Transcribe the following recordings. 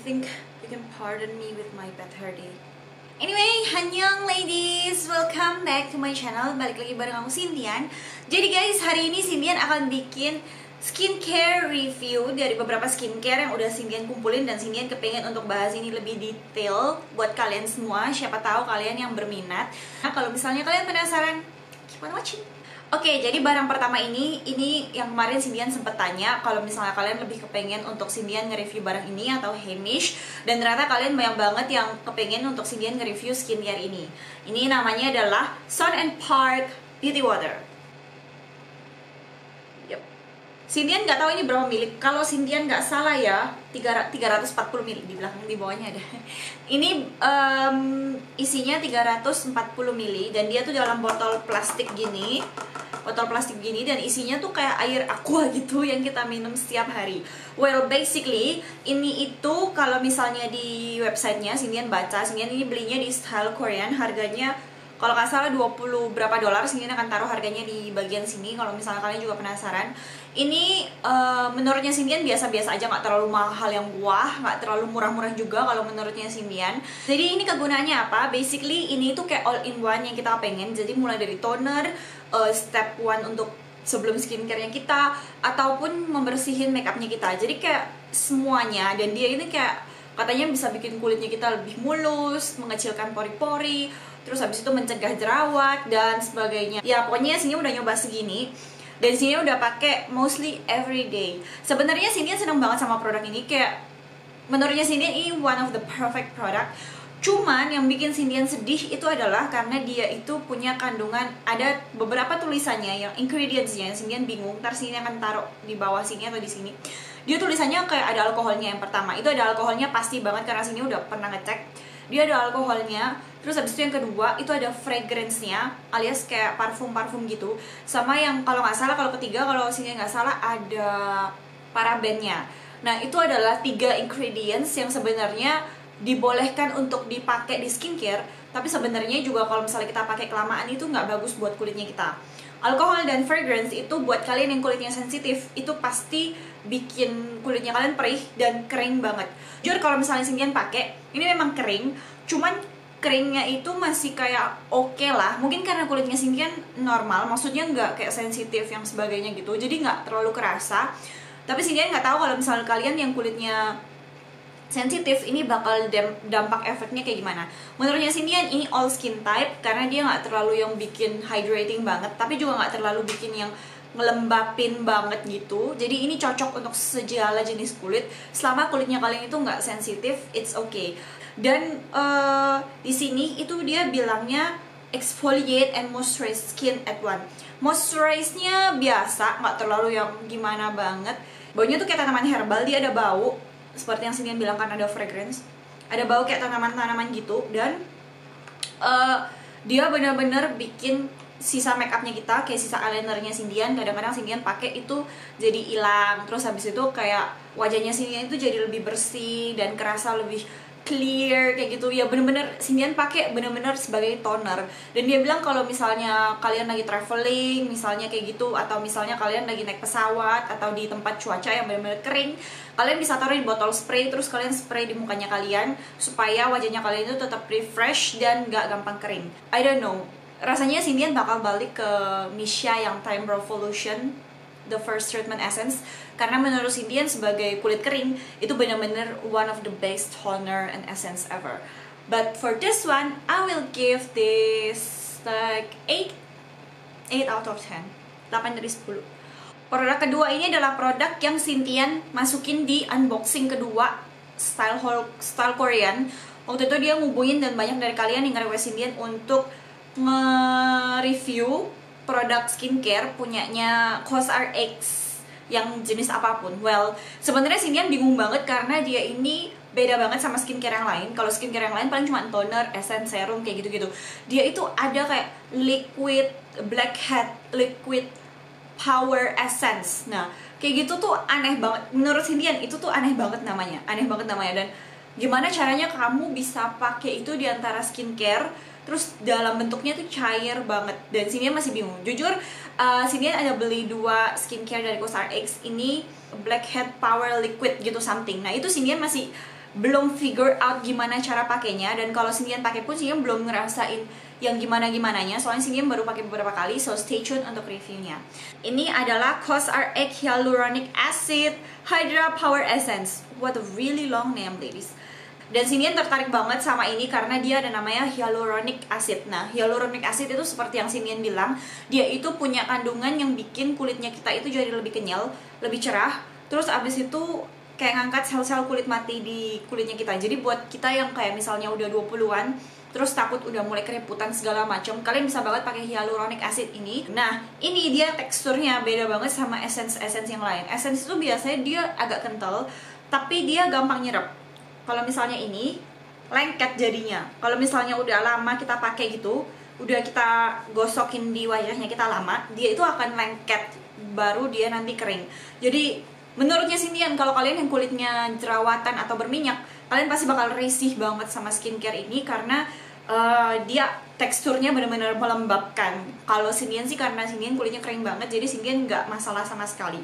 think you can pardon me with my bad hair day. Anyway, annyeong ladies, welcome back to my channel. Balik lagi bareng aku Sintian. Jadi guys, hari ini Sintian akan bikin skincare review dari beberapa skincare yang udah Sintian kumpulin, dan Sintian kepengen untuk bahas ini lebih detail buat kalian semua. Siapa tahu kalian yang berminat. Nah, kalau misalnya kalian penasaran, keep on watching. Oke, jadi barang pertama ini yang kemarin Sintian sempet tanya kalau misalnya kalian lebih kepengen untuk Sintian nge-review barang ini atau Heimish, dan ternyata kalian banyak banget yang kepengen untuk Sintian nge-review skincare ini. Ini namanya adalah Sun and Park Beauty Water. Yep. Sintian nggak tahu ini berapa mili. Kalau Sintian nggak salah ya 340 mili, di belakang di bawahnya ada. Ini isinya 340 mili dan dia tuh dalam botol plastik gini. Dan isinya tuh kayak air aqua gitu yang kita minum setiap hari. Well, basically ini itu kalau misalnya di websitenya Sintian baca, Sintian ini belinya di Style Korean, harganya kalau nggak salah 20 berapa dolar. Sintian akan taruh harganya di bagian sini kalau misalnya kalian juga penasaran. Ini menurutnya Sintian biasa-biasa aja, nggak terlalu mahal yang wah, nggak terlalu murah-murah juga kalau menurutnya Sintian. Jadi ini kegunaannya apa? Basically ini tuh kayak all in one yang kita pengen. Jadi mulai dari toner, step one untuk sebelum skincare-nya kita, ataupun membersihin makeupnya kita. Jadi kayak semuanya, dan dia ini kayak katanya bisa bikin kulitnya kita lebih mulus, mengecilkan pori-pori, terus habis itu mencegah jerawat dan sebagainya. Ya pokoknya sini udah nyoba segini. Dan sini udah pakai mostly everyday. Sebenarnya Sintian seneng banget sama produk ini, kayak menurutnya Sintian ini one of the perfect product. Cuman yang bikin Sintian sedih itu adalah karena dia itu punya kandungan, ada beberapa tulisannya yang ingredientsnya yang Sintian bingung. Ntar Sintian akan taruh di bawah sini atau di sini. Dia tulisannya kayak ada alkoholnya. Yang pertama itu ada alkoholnya pasti banget karena Sintian udah pernah ngecek. Dia ada alkoholnya. Terus habis itu yang kedua itu ada fragrance-nya, alias kayak parfum-parfum gitu. Sama yang kalau nggak salah, kalau ketiga kalau Sintian nggak salah ada parabennya. Nah itu adalah 3 ingredients yang sebenarnya dibolehkan untuk dipakai di skincare, tapi sebenarnya juga kalau misalnya kita pakai kelamaan itu nggak bagus buat kulitnya kita. Alkohol dan fragrance itu buat kalian yang kulitnya sensitif, itu pasti bikin kulitnya kalian perih dan kering banget. Jujur kalau misalnya Sintian pakai, ini memang kering, cuman keringnya itu masih kayak oke lah. Mungkin karena kulitnya Sintian normal, maksudnya nggak kayak sensitif yang sebagainya gitu, jadi nggak terlalu kerasa. Tapi Sintian nggak tahu kalau misalnya kalian yang kulitnya sensitif ini bakal dampak efeknya kayak gimana. Menurutnya Sintian ini all skin type karena dia nggak terlalu yang bikin hydrating banget, tapi juga nggak terlalu bikin yang ngelembapin banget gitu. Jadi ini cocok untuk segala jenis kulit. Selama kulitnya kalian itu nggak sensitif, it's okay. Dan di sini itu dia bilangnya exfoliate and moisturize skin at once. Moisturize-nya biasa, nggak terlalu yang gimana banget. Baunya tuh kayak tanaman herbal, dia ada bau seperti yang Sintian bilang kan ada fragrance, ada bau kayak tanaman-tanaman gitu, dan dia benar-benar bikin sisa makeupnya kita, kayak sisa eyelinernya Sintian, kadang-kadang Sintian pakai itu jadi hilang. Terus habis itu kayak wajahnya Sintian itu jadi lebih bersih dan kerasa lebih clear kayak gitu. Ya bener-bener Sintian pakai bener-bener sebagai toner. Dan dia bilang kalau misalnya kalian lagi traveling misalnya kayak gitu, atau misalnya kalian lagi naik pesawat atau di tempat cuaca yang bener-bener kering, kalian bisa taruh di botol spray, terus kalian spray di mukanya kalian supaya wajahnya kalian itu tetap refresh dan gak gampang kering. I don't know, rasanya Sintian bakal balik ke Missha yang Time Revolution, the first treatment essence, karena menurut Sintian sebagai kulit kering itu benar-benar one of the best toner and essence ever. But for this one, I will give this like 8 out of 10, 8 dari 10. Produk kedua ini adalah produk yang Sintian masukin di unboxing kedua Style Korean. Waktu itu dia ngubungin dan banyak dari kalian yang nge-request Sintian untuk nge-review produk skincare punyanya COSRX yang jenis apapun. Well, sebenarnya Sintian bingung banget karena dia ini beda banget sama skincare yang lain. Kalau skincare yang lain paling cuma toner, essence, serum kayak gitu-gitu. Dia itu ada kayak liquid blackhead, liquid power essence. Nah, kayak gitu tuh aneh banget. Menurut Sintian itu tuh aneh banget namanya. Dan gimana caranya kamu bisa pakai itu di antara skincare terus dalam bentuknya tuh cair banget, dan Sintian masih bingung. Jujur, Sintian ada beli 2 skincare dari COSRX ini, Blackhead Power Liquid gitu something. Nah itu Sintian masih belum figure out gimana cara pakainya, dan kalau Cindian pakai pun Cindian belum ngerasain yang gimana-gimananya, soalnya Cindian baru pakai beberapa kali, so stay tune untuk reviewnya. Ini adalah COSRX Hyaluronic Acid Hydra Power Essence. What a really long name, ladies. Dan Cindian tertarik banget sama ini karena dia ada namanya hyaluronic acid. Nah, hyaluronic acid itu seperti yang Cindian bilang, dia itu punya kandungan yang bikin kulitnya kita itu jadi lebih kenyal, lebih cerah. Terus abis itu kayak ngangkat sel-sel kulit mati di kulitnya kita. Jadi buat kita yang kayak misalnya udah 20-an, terus takut udah mulai kereputan segala macam, kalian bisa banget pakai hyaluronic acid ini. Nah, ini dia teksturnya beda banget sama essence yang lain. Essence itu biasanya dia agak kental, tapi dia gampang nyerap. Kalau misalnya ini lengket jadinya. Kalau misalnya udah lama kita pakai gitu, udah kita gosokin di wajahnya kita lama, dia itu akan lengket, baru dia nanti kering. Jadi menurutnya Cindian, kalau kalian yang kulitnya jerawatan atau berminyak, kalian pasti bakal risih banget sama skincare ini karena dia teksturnya benar-benar melembabkan. Kalau Cindian sih karena Cindian kulitnya kering banget, jadi Cindian nggak masalah sama sekali.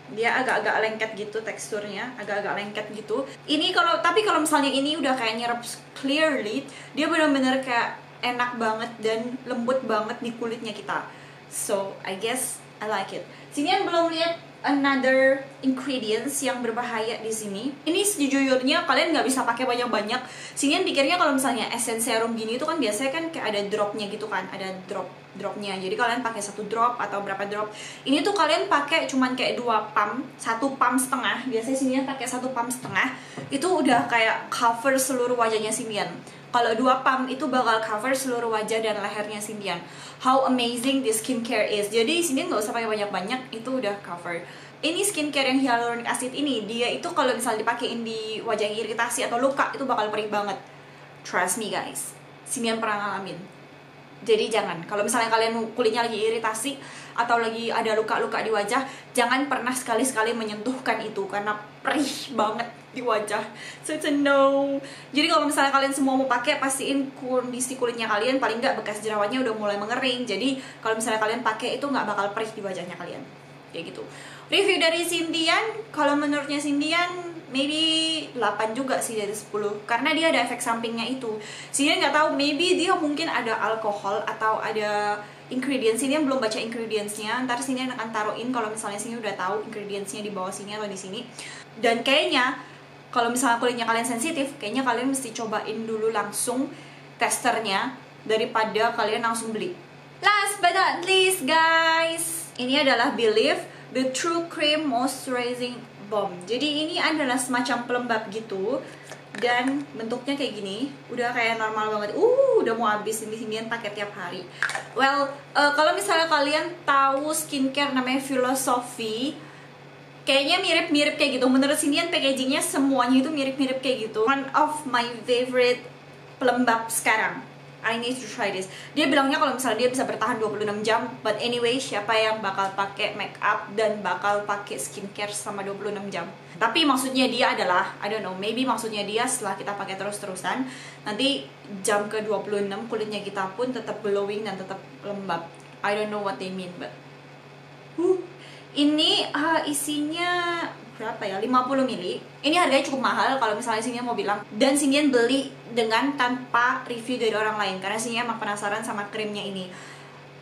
Dia agak-agak lengket gitu teksturnya, agak-agak lengket gitu. Ini tapi kalau misalnya ini udah kayak nyerap clearly, dia benar-benar kayak enak banget dan lembut banget di kulitnya kita. So I guess I like it. Cindian belum lihat another ingredients yang berbahaya di sini. Ini sejujurnya kalian nggak bisa pakai banyak-banyak. Cindian pikirnya kalau misalnya essence serum gini itu kan biasanya kan kayak ada dropnya gitu kan, ada dropnya. Jadi kalian pakai 1 drop atau berapa drop. Ini tuh kalian pakai cuman kayak 2 pump, 1 pump setengah. Biasanya Cindian pakai 1 pump setengah. Itu udah kayak cover seluruh wajahnya Cindian. Kalau 2 pump itu bakal cover seluruh wajah dan lehernya Cindian. How amazing this skincare is. Jadi Cindian nggak usah pakai banyak-banyak, itu udah cover. Ini skincare yang hyaluronic acid ini, dia itu kalau misalnya dipakein di wajah yang iritasi atau luka, itu bakal perih banget. Trust me guys, Cindian pernah ngalamin. Jadi jangan, kalau misalnya kalian kulitnya lagi iritasi atau lagi ada luka-luka di wajah, jangan pernah sekali-sekali menyentuhkan itu karena perih banget di wajah. So it's a no. Jadi kalau misalnya kalian semua mau pakai, pastiin kondisi kulitnya kalian paling nggak bekas jerawatnya udah mulai mengering. Jadi kalau misalnya kalian pakai itu nggak bakal perih di wajahnya kalian. Kayak gitu. Review dari Cindian, kalau menurutnya Cindian maybe 8 juga sih dari 10 karena dia ada efek sampingnya itu. Cindian nggak tahu, maybe dia mungkin ada alkohol atau ada ingredients. Cindian belum baca ingredientsnya, ntar Cindian akan taruhin kalau misalnya Cindian udah tahu ingredientsnya di bawah sini atau di sini. Dan kayaknya kalau misalnya kulitnya kalian sensitif, kayaknya kalian mesti cobain dulu langsung testernya daripada kalian langsung beli. Last but not least guys, ini adalah Belif The True Cream Moisturizing Balm. Jadi ini adalah semacam pelembab gitu, dan bentuknya kayak gini, udah kayak normal banget. Udah mau habis ini, Cindian pakai tiap hari. Well, kalau misalnya kalian tahu skincare namanya Philosophy, kayaknya mirip-mirip kayak gitu. Menurut Cindian packagingnya semuanya itu mirip-mirip kayak gitu. One of my favorite pelembab sekarang. I need to try this. Dia bilangnya kalau misalnya dia bisa bertahan 26 jam. But anyway, siapa yang bakal pakai make up dan bakal pakai skincare sama 26 jam? Tapi maksudnya dia adalah, I don't know, maybe maksudnya dia setelah kita pakai terus-terusan, nanti jam ke 26 kulitnya kita pun tetap glowing dan tetap lembab. I don't know what they mean, but ini isinya berapa ya? 50 mili. Ini harganya cukup mahal kalau misalnya Cindian mau bilang. Dan Cindian beli dengan tanpa review dari orang lain karena Cindian emang penasaran sama krimnya ini.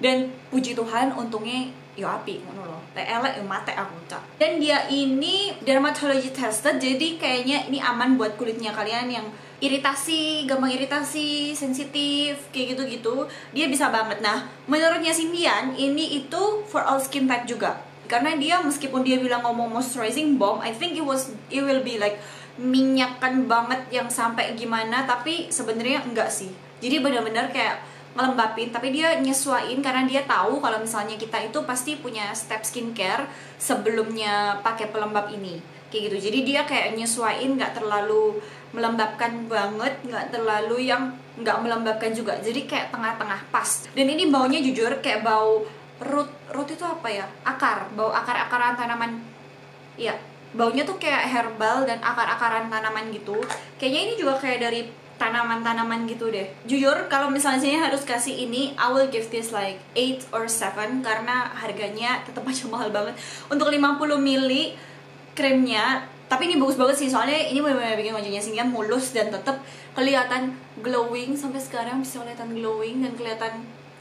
Dan puji Tuhan untungnya yo api ngono loh. Elek yo mate aku cak. Dan dia ini dermatology tested, jadi kayaknya ini aman buat kulitnya kalian yang iritasi, gampang iritasi, sensitif, kayak gitu-gitu. Dia bisa banget. Nah, menurutnya Cindian ini itu for all skin type juga. Karena dia meskipun dia bilang ngomong moisturizing balm, I think it will be like minyakan banget yang sampai gimana, tapi sebenarnya enggak sih. Jadi benar-benar kayak ngelembapin, tapi dia nyesuaiin karena dia tahu kalau misalnya kita itu pasti punya step skincare sebelumnya pakai pelembab ini. Kayak gitu. Jadi dia kayak nyesuaiin, nggak terlalu melembabkan banget, nggak terlalu yang nggak melembabkan juga. Jadi kayak tengah-tengah pas. Dan ini baunya jujur kayak bau root itu apa ya? Bau akar-akaran tanaman. Iya, baunya tuh kayak herbal dan akar-akaran tanaman gitu. Kayaknya ini juga kayak dari tanaman-tanaman gitu deh. Jujur kalau misalnya saya harus kasih ini, I will give this like 8 or 7 karena harganya tetap aja mahal banget. Untuk 50 ml krimnya Tapi ini bagus banget sih, soalnya ini benar-benar bikin wajahnya Cindy mulus dan tetap kelihatan glowing. Sampai sekarang bisa kelihatan glowing dan kelihatan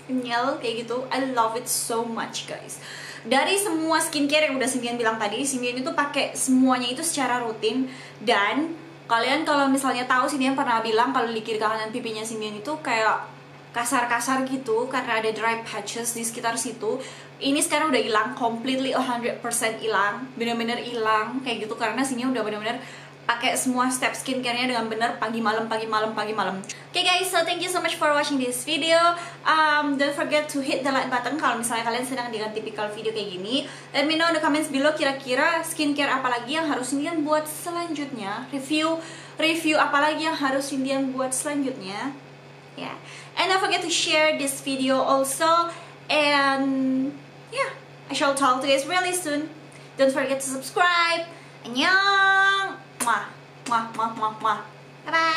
kenyal kayak gitu. I love it so much guys. Dari semua skincare yang udah Cindy bilang tadi, Cindy itu pakai semuanya itu secara rutin. Dan kalian kalau misalnya tahu, Cindy pernah bilang kalau di kiri kanan pipinya Cindy itu kayak kasar-kasar gitu karena ada dry patches di sekitar situ. Ini sekarang udah hilang, completely 100% hilang, bener-bener hilang kayak gitu karena Cindy udah bener-bener pakai semua step skincare-nya dengan bener pagi malam, pagi malam, pagi malam. Okay guys, so thank you so much for watching this video. Don't forget to hit the like button kalau misalnya kalian sedang dengan tipikal video kayak gini. Let me know in the comments below kira-kira skincare apa lagi yang harus Cindy buat selanjutnya. Review apa lagi yang harus Cindy buat selanjutnya. Yeah, and don't forget to share this video also. And yeah, I shall talk to you guys really soon. Don't forget to subscribe. Annyeong. Mwah, mwah, mwah, mwah, mwah. Bye bye.